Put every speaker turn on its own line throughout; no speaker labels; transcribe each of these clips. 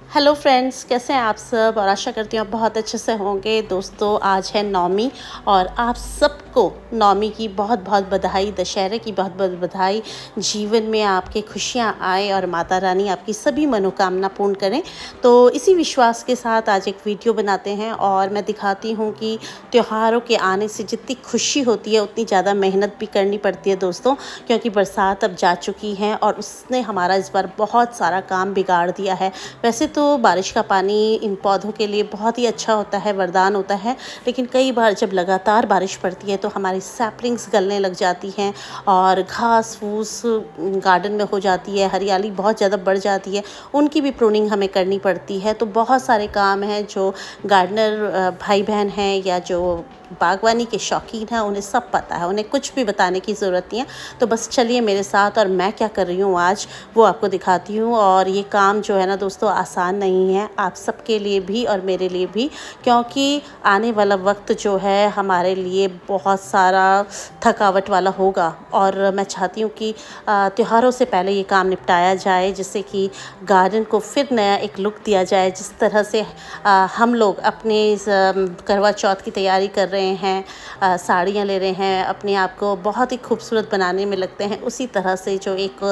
Hello friends, कैसे हैं आप सब। और आशा करती हूँ आप बहुत अच्छे से होंगे। दोस्तों, आज है नवमी और आप सबको नवमी की बहुत बहुत बधाई, दशहरे की बहुत बहुत बधाई। जीवन में आपके खुशियाँ आए और माता रानी आपकी सभी मनोकामना पूर्ण करें। तो इसी विश्वास के साथ आज एक वीडियो बनाते हैं और मैं दिखाती हूँ कि त्योहारों के आने से जितनी खुशी होती है उतनी ज़्यादा मेहनत भी करनी पड़ती है दोस्तों, क्योंकि बरसात अब जा चुकी है और उसने हमारा इस बार बहुत सारा काम बिगाड़ दिया है। वैसे तो बारिश का पानी इन पौधों के लिए बहुत ही अच्छा होता है, वरदान होता है, लेकिन कई बार जब लगातार बारिश पड़ती है तो हमारी सैपलिंग्स गलने लग जाती हैं और घास फूस गार्डन में हो जाती है, हरियाली बहुत ज़्यादा बढ़ जाती है, उनकी भी प्रूनिंग हमें करनी पड़ती है। तो बहुत सारे काम हैं जो गार्डनर भाई बहन हैं या जो बागवानी के शौकीन हैं उन्हें सब पता है, उन्हें कुछ भी बताने की ज़रूरत नहीं है। तो बस चलिए मेरे साथ, और मैं क्या कर रही हूँ आज वो आपको दिखाती हूँ। और ये काम जो है ना दोस्तों, आसान नहीं है, आप सबके लिए भी और मेरे लिए भी, क्योंकि आने वाला वक्त जो है हमारे लिए बहुत सारा थकावट वाला होगा। और मैं चाहती हूँ कि त्योहारों से पहले ये काम निपटाया जाए, जिससे कि गार्डन को फिर नया एक लुक दिया जाए। जिस तरह से हम लोग अपने करवा चौथ की तैयारी कर रहे हैं, साड़ियाँ ले रहे हैं, अपने आप को बहुत ही खूबसूरत बनाने में लगते हैं, उसी तरह से जो एक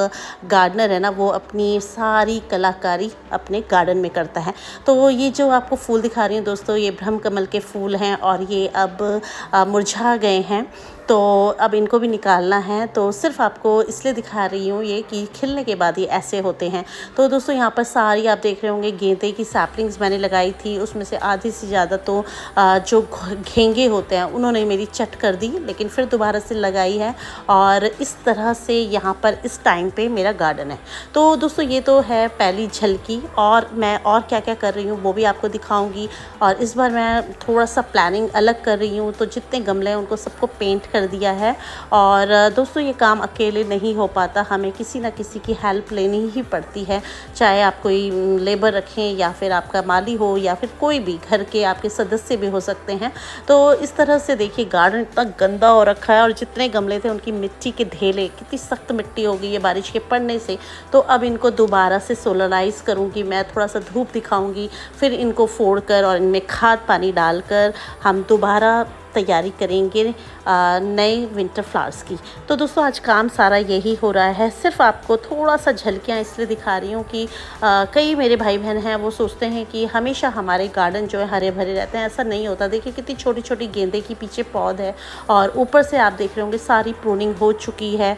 गार्डनर है ना वो अपनी सारी कलाकारी अपने गार्डन में करता है। तो ये जो आपको फूल दिखा रही हूँ दोस्तों, ये ब्रह्म कमल के फूल हैं और ये अब मुरझा गए हैं, तो अब इनको भी निकालना है। तो सिर्फ आपको इसलिए दिखा रही हूँ ये कि खिलने के बाद ये ऐसे होते हैं। तो दोस्तों, यहाँ पर सारी आप देख रहे होंगे गेंदे की सैपलिंग्स मैंने लगाई थी, उसमें से आधी से ज़्यादा तो जो घेंगे होते हैं उन्होंने मेरी चट कर दी, लेकिन फिर दोबारा से लगाई है। और इस तरह से यहाँ पर इस टाइम पे मेरा गार्डन है। तो दोस्तों, ये तो है पहली झलकी, और मैं और क्या क्या कर रही हूँ वो भी आपको दिखाऊँगी। और इस बार मैं थोड़ा सा प्लानिंग अलग कर रही हूँ, तो जितने गमले हैं उनको सबको पेंट कर दिया है। और दोस्तों, ये काम अकेले नहीं हो पाता, हमें किसी ना किसी की हेल्प लेनी ही पड़ती है, चाहे आप कोई लेबर रखें या फिर आपका माली हो या फिर कोई भी घर के आपके सदस्य भी हो सकते हैं। तो इस तरह से देखिए, गार्डन इतना गंदा हो रखा है और जितने गमले थे उनकी मिट्टी के ढेले, कितनी सख्त मिट्टी हो गई है बारिश के पड़ने से। तो अब इनको दोबारा से सोलराइज़ करूँगी मैं, थोड़ा सा धूप दिखाऊँगी, फिर इनको फोड़ कर और इनमें खाद पानी डालकर हम दोबारा तैयारी करेंगे नए विंटर फ्लावर्स की। तो दोस्तों, आज काम सारा यही हो रहा है। सिर्फ आपको थोड़ा सा झलकियाँ इसलिए दिखा रही हूँ कि कई मेरे भाई बहन हैं वो सोचते हैं कि हमेशा हमारे गार्डन जो है हरे भरे रहते हैं। ऐसा नहीं होता। देखिए कितनी छोटी छोटी गेंदे की पीछे पौध है और ऊपर से आप देख रहे होंगे सारी प्रूनिंग हो चुकी है।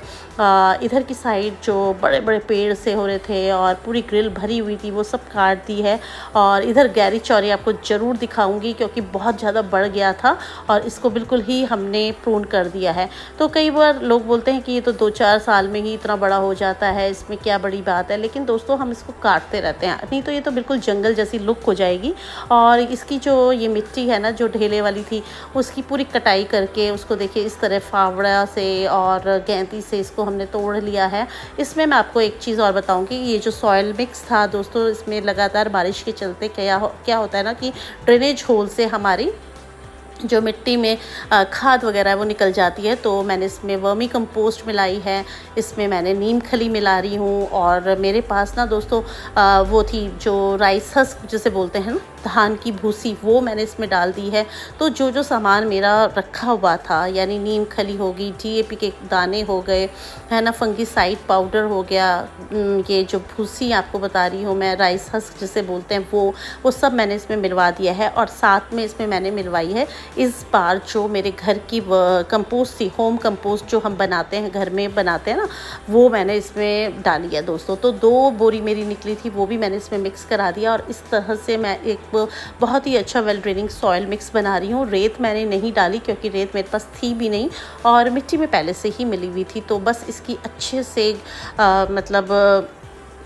इधर की साइड जो बड़े बड़े पेड़ से हो रहे थे और पूरी ग्रिल भरी हुई थी वो सब काट दी है। और इधर गैरी चौरी आपको ज़रूर दिखाऊंगी, क्योंकि बहुत ज़्यादा बढ़ गया था और इसको बिल्कुल ही हमने प्रून कर दिया है। तो कई बार लोग बोलते हैं कि ये तो 2-4 साल में ही इतना बड़ा हो जाता है, इसमें क्या बड़ी बात है। लेकिन दोस्तों, हम इसको काटते रहते हैं, नहीं तो ये तो बिल्कुल जंगल जैसी लुक हो जाएगी। और इसकी जो ये मिट्टी है ना जो ढेले वाली थी, उसकी पूरी कटाई करके उसको देखिए इस तरह फावड़ा से और गैंती से इसको हमने तोड़ लिया है। इसमें मैं आपको एक चीज़ और बताऊंगी, ये जो सॉइल मिक्स था दोस्तों, इसमें लगातार बारिश के चलते क्या होता है ना कि ड्रेनेज होल से हमारी जो मिट्टी में खाद वगैरह है वो निकल जाती है। तो मैंने इसमें वर्मी कंपोस्ट मिलाई है, इसमें मैंने नीम खली मिला रही हूँ। और मेरे पास ना दोस्तों वो थी जो राइस हस्क जिसे बोलते हैं ना, धान की भूसी, वो मैंने इसमें डाल दी है। तो जो जो सामान मेरा रखा हुआ था, यानी नीम खली होगी, DAP के दाने हो गए, है ना, फंगीसाइड पाउडर हो गया, ये जो भूसी आपको बता रही हूँ मैं, राइस हस्क जिसे बोलते हैं, वो सब मैंने इसमें मिलवा दिया है। और साथ में इसमें मैंने मिलवाई है इस बार जो मेरे घर की कंपोस्ट थी, होम कंपोस्ट जो हम बनाते हैं, घर में बनाते हैं ना, वो मैंने इसमें डाली है दोस्तों। तो 2 बोरी मेरी निकली थी, वो भी मैंने इसमें मिक्स करा दिया। और इस तरह से मैं एक बहुत ही अच्छा वेल ड्रेनिंग सॉइल मिक्स बना रही हूँ। रेत मैंने नहीं डाली क्योंकि रेत मेरे पास थी भी नहीं और मिट्टी में पहले से ही मिली हुई थी। तो बस इसकी अच्छे से मतलब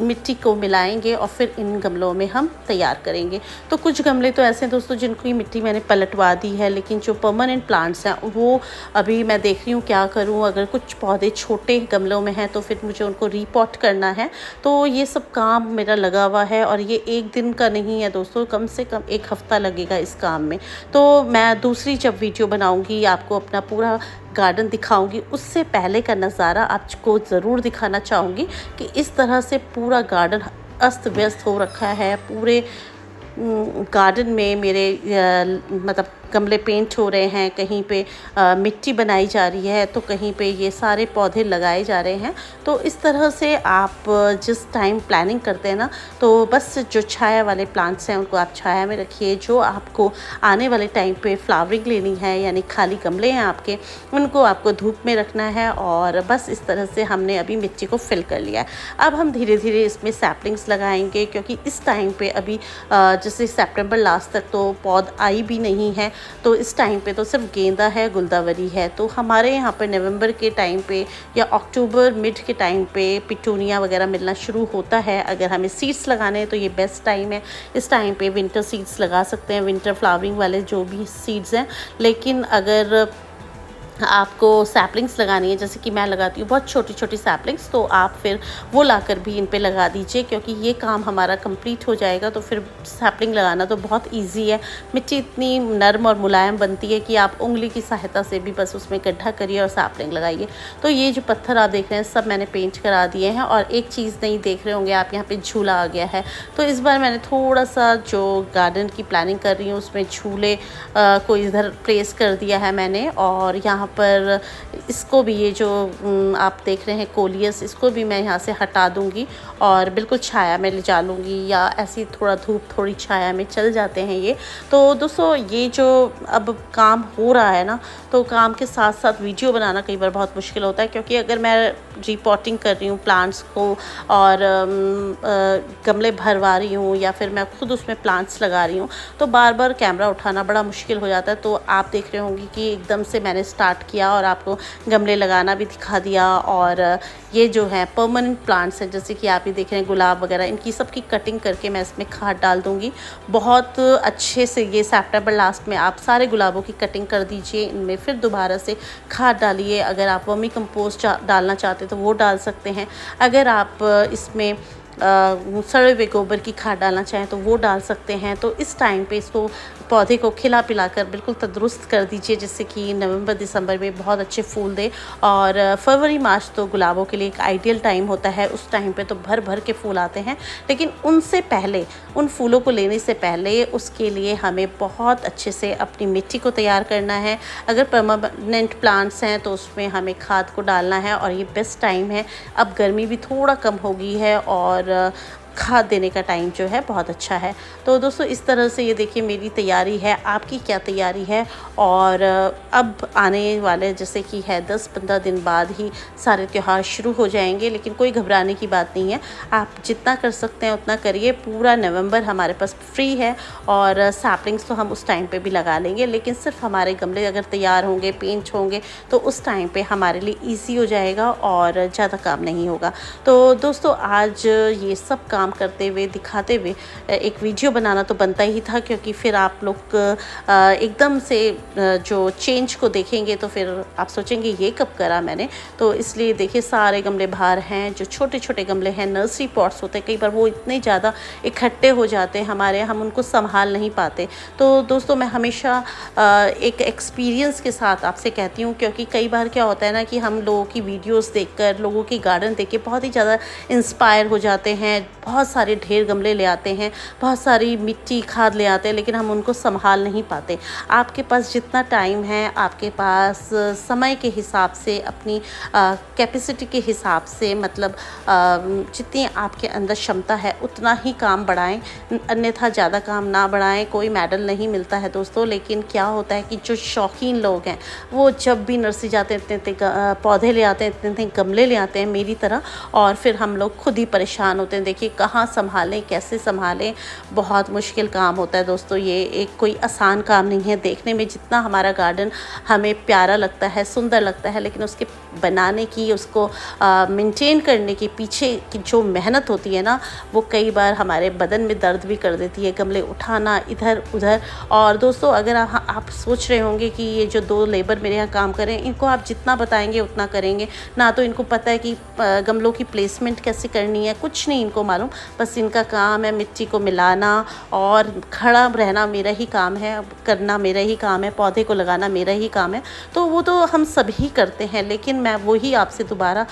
मिट्टी को मिलाएंगे और फिर इन गमलों में हम तैयार करेंगे। तो कुछ गमले तो ऐसे हैं दोस्तों जिनको मिट्टी मैंने पलटवा दी है, लेकिन जो परमानेंट प्लांट्स हैं वो अभी मैं देख रही हूँ क्या करूँ। अगर कुछ पौधे छोटे गमलों में हैं तो फिर मुझे उनको रीपॉट करना है। तो ये सब काम मेरा लगा हुआ है और ये एक दिन का नहीं है दोस्तों, कम से कम 1 हफ्ता लगेगा इस काम में। तो मैं दूसरी जब वीडियो बनाऊँगी आपको अपना पूरा गार्डन दिखाऊंगी, उससे पहले का नज़ारा आपको ज़रूर दिखाना चाहूँगी कि इस तरह से पूरा गार्डन अस्त व्यस्त हो रखा है। पूरे गार्डन में मेरे मतलब गमले पेंट हो रहे हैं, कहीं पे मिट्टी बनाई जा रही है, तो कहीं पे ये सारे पौधे लगाए जा रहे हैं। तो इस तरह से आप जिस टाइम प्लानिंग करते हैं ना, तो बस जो छाया वाले प्लांट्स हैं उनको आप छाया में रखिए। जो आपको आने वाले टाइम पे फ्लावरिंग लेनी है, यानी खाली गमले हैं आपके, उनको आपको धूप में रखना है। और बस इस तरह से हमने अभी मिट्टी को फिल कर लिया है। अब हम धीरे धीरे इसमें सैपलिंग्स लगाएंगे, क्योंकि इस टाइम पे अभी जैसे सितंबर लास्ट तक तो पौध आई भी नहीं है, तो इस टाइम पे तो सिर्फ गेंदा है, गुलदावरी है। तो हमारे यहाँ पर नवंबर के टाइम पे या अक्टूबर मिड के टाइम पे पिटूनिया वगैरह मिलना शुरू होता है। अगर हमें सीड्स लगाने हैं तो ये बेस्ट टाइम है। इस टाइम पे विंटर सीड्स लगा सकते हैं, विंटर फ्लावरिंग वाले जो भी सीड्स हैं। लेकिन अगर आपको सैपलिंग्स लगानी है, जैसे कि मैं लगाती हूँ बहुत छोटी छोटी सैपलिंग्स, तो आप फिर वो लाकर भी इन पे लगा दीजिए, क्योंकि ये काम हमारा कंप्लीट हो जाएगा। तो फिर सैपलिंग लगाना तो बहुत इजी है। मिट्टी इतनी नरम और मुलायम बनती है कि आप उंगली की सहायता से भी बस उसमें गड्ढा करिए और सैपलिंग लगाइए। तो ये जो पत्थर आप देख रहे हैं सब मैंने पेंट करा दिए हैं। और एक चीज़ नहीं देख रहे होंगे आप, यहाँ पर झूला आ गया है। तो इस बार मैंने थोड़ा सा जो गार्डन की प्लानिंग कर रही हूँ उसमें झूले को इधर प्लेस कर दिया है मैंने। और यहाँ पर इसको भी, ये जो आप देख रहे हैं कोलियस, इसको भी मैं यहाँ से हटा दूँगी और बिल्कुल छाया में ले जा लूँगी, या ऐसी थोड़ा धूप थोड़ी छाया में चल जाते हैं ये। तो दोस्तों ये जो अब काम हो रहा है ना, तो काम के साथ साथ वीडियो बनाना कई बार बहुत मुश्किल होता है, क्योंकि अगर मैं रिपोर्टिंग कर रही हूँ प्लांट्स को और गमले भरवा रही हूँ, या फिर मैं खुद उसमें प्लांट्स लगा रही हूँ, तो बार बार कैमरा उठाना बड़ा मुश्किल हो जाता है। तो आप देख रहे होंगे कि एकदम से मैंने स्टार्ट किया और आपको गमले लगाना भी दिखा दिया। और ये जो है परमानेंट प्लांट्स हैं, जैसे कि आप ये देख रहे हैं गुलाब वगैरह, इनकी सबकी कटिंग करके मैं इसमें खाद डाल दूँगी बहुत अच्छे से। ये सितंबर लास्ट में आप सारे गुलाबों की कटिंग कर दीजिए, इनमें फिर दोबारा से खाद डालिए। अगर आप वर्मी कंपोस्ट डालना चाहते हैं तो वो डाल सकते हैं। अगर आप इसमें सड़े हुए गोबर की खाद डालना चाहें तो वो डाल सकते हैं। तो इस टाइम पे इसको पौधे को खिला पिलाकर बिल्कुल तंदुरुस्त कर दीजिए, जिससे कि नवंबर दिसंबर में बहुत अच्छे फूल दे। और फरवरी मार्च तो गुलाबों के लिए एक आइडियल टाइम होता है, उस टाइम पे तो भर भर के फूल आते हैं। लेकिन उनसे पहले, उन फूलों को लेने से पहले, उसके लिए हमें बहुत अच्छे से अपनी मिट्टी को तैयार करना है। अगर परमानेंट प्लांट्स हैं तो उसमें हमें खाद को डालना है, और ये बेस्ट टाइम है। अब गर्मी भी थोड़ा कम हो गई है और खाद देने का टाइम जो है बहुत अच्छा है। तो दोस्तों इस तरह से ये देखिए मेरी तैयारी है। आपकी क्या तैयारी है? और अब आने वाले जैसे कि है 10-15 दिन बाद ही सारे त्यौहार शुरू हो जाएंगे, लेकिन कोई घबराने की बात नहीं है। आप जितना कर सकते हैं उतना करिए। पूरा नवंबर हमारे पास फ्री है और सैपलिंग्स तो हम उस टाइम पे भी लगा लेंगे, लेकिन सिर्फ हमारे गमले अगर तैयार होंगे, पेंट होंगे, तो उस टाइम पे हमारे लिए ईजी हो जाएगा और ज़्यादा काम नहीं होगा। तो दोस्तों आज ये सब काम करते हुए, दिखाते हुए एक वीडियो बनाना तो बनता ही था, क्योंकि फिर आप लोग एकदम से जो चेंज को देखेंगे तो फिर आप सोचेंगे ये कब करा मैंने। तो इसलिए देखिए सारे गमले बाहर हैं। जो छोटे छोटे गमले हैं, नर्सरी पॉट्स होते हैं, कई बार वो इतने ज़्यादा इकट्ठे हो जाते हैं हमारे, हम उनको संभाल नहीं पाते। तो दोस्तों मैं हमेशा एक एक्सपीरियंस के साथ आपसे कहती हूँ, क्योंकि कई बार क्या होता है ना कि हम लोगों की वीडियोस देखकर, लोगों की गार्डन देख के बहुत ही ज़्यादा इंस्पायर हो जाते हैं, बहुत सारे ढेर गमले ले आते हैं, बहुत सारी मिट्टी खाद ले आते हैं, लेकिन हम उनको संभाल नहीं पाते। आपके पास जितना टाइम है, आपके पास समय के हिसाब से, अपनी कैपेसिटी के हिसाब से, मतलब जितनी आपके अंदर क्षमता है उतना ही काम बढ़ाएं, अन्यथा ज़्यादा काम ना बढ़ाएं। कोई मेडल नहीं मिलता है दोस्तों, लेकिन क्या होता है कि जो शौकीन लोग हैं वो जब भी नर्सरी जाते हैं इतने इतने पौधे ले आते हैं, इतने इतने गमले ले आते हैं मेरी तरह, और फिर हम लोग खुद ही परेशान होते हैं। देखिए कहाँ संभालें, कैसे संभालें, बहुत मुश्किल काम होता है दोस्तों। ये एक कोई आसान काम नहीं है। देखने में जितना हमारा गार्डन हमें प्यारा लगता है, सुंदर लगता है, लेकिन उसके बनाने की, उसको मेंटेन करने के पीछे की जो मेहनत होती है ना, वो कई बार हमारे बदन में दर्द भी कर देती है। गमले उठाना इधर उधर। और दोस्तों अगर आप सोच रहे होंगे कि ये जो 2 लेबर मेरे यहाँ काम करें, इनको आप जितना बताएंगे उतना करेंगे ना, तो इनको पता है कि गमलों की प्लेसमेंट कैसे करनी है, कुछ नहीं इनको मालूम। बस इनका काम है मिट्टी को मिलाना और खड़ा रहना मेरा ही काम है, करना मेरा ही काम है, पौधे को लगाना मेरा ही काम है। तो वो तो हम सभी करते हैं, लेकिन मैं वही आपसे दोबारा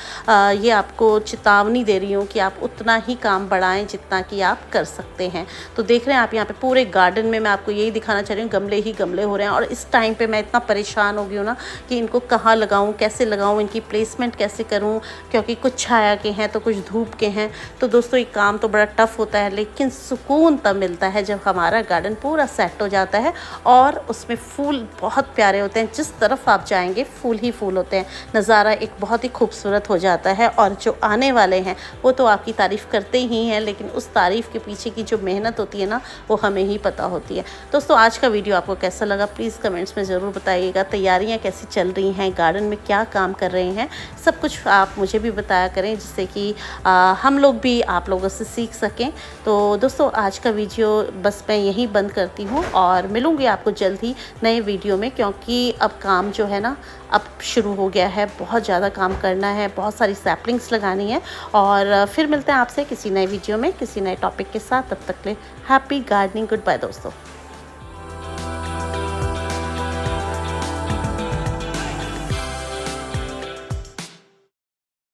ये आपको चेतावनी दे रही हूँ कि आप उतना ही काम बढ़ाएं जितना कि आप कर सकते हैं। तो देख रहे हैं आप यहाँ पे पूरे गार्डन में मैं आपको यही दिखाना चाह रही हूँ, गमले ही गमले हो रहे हैं। और इस टाइम पे मैं इतना परेशान हो गई हूँ ना कि इनको कहाँ लगाऊँ, कैसे लगाऊँ, इनकी प्लेसमेंट कैसे करूँ, क्योंकि कुछ छाया के हैं तो कुछ धूप के हैं। तो दोस्तों ये काम तो बड़ा टफ होता है, लेकिन सुकून तब मिलता है जब हमारा गार्डन पूरा सेट हो जाता है और उसमें फूल बहुत प्यारे होते हैं। जिस तरफ आप जाएंगे फूल ही फूल होते हैं, नज़ारा एक बहुत ही खूबसूरत हो जाता है। और जो आने वाले हैं वो तो आपकी तारीफ़ करते ही हैं, लेकिन उस तारीफ़ के पीछे की जो मेहनत होती है ना वो हमें ही पता होती है। दोस्तों आज का वीडियो आपको कैसा लगा प्लीज़ कमेंट्स में ज़रूर बताइएगा। तैयारियां कैसी चल रही हैं, गार्डन में क्या काम कर रहे हैं, सब कुछ आप मुझे भी बताया करें, जिससे कि हम लोग भी आप लोगों से सीख सकें। तो दोस्तों आज का वीडियो बस मैं यहीं बंद करती हूँ और मिलूँगी आपको जल्द ही नए वीडियो में, क्योंकि अब काम जो है ना अब शुरू हो गया है, बहुत ज़्यादा काम करना है, बहुत सारी सैपलिंग्स लगानी है। और फिर मिलते हैं आपसे किसी नए वीडियो में किसी नए टॉपिक के साथ। तब तक के लिए हैप्पी गार्डनिंग, गुड बाय दोस्तों।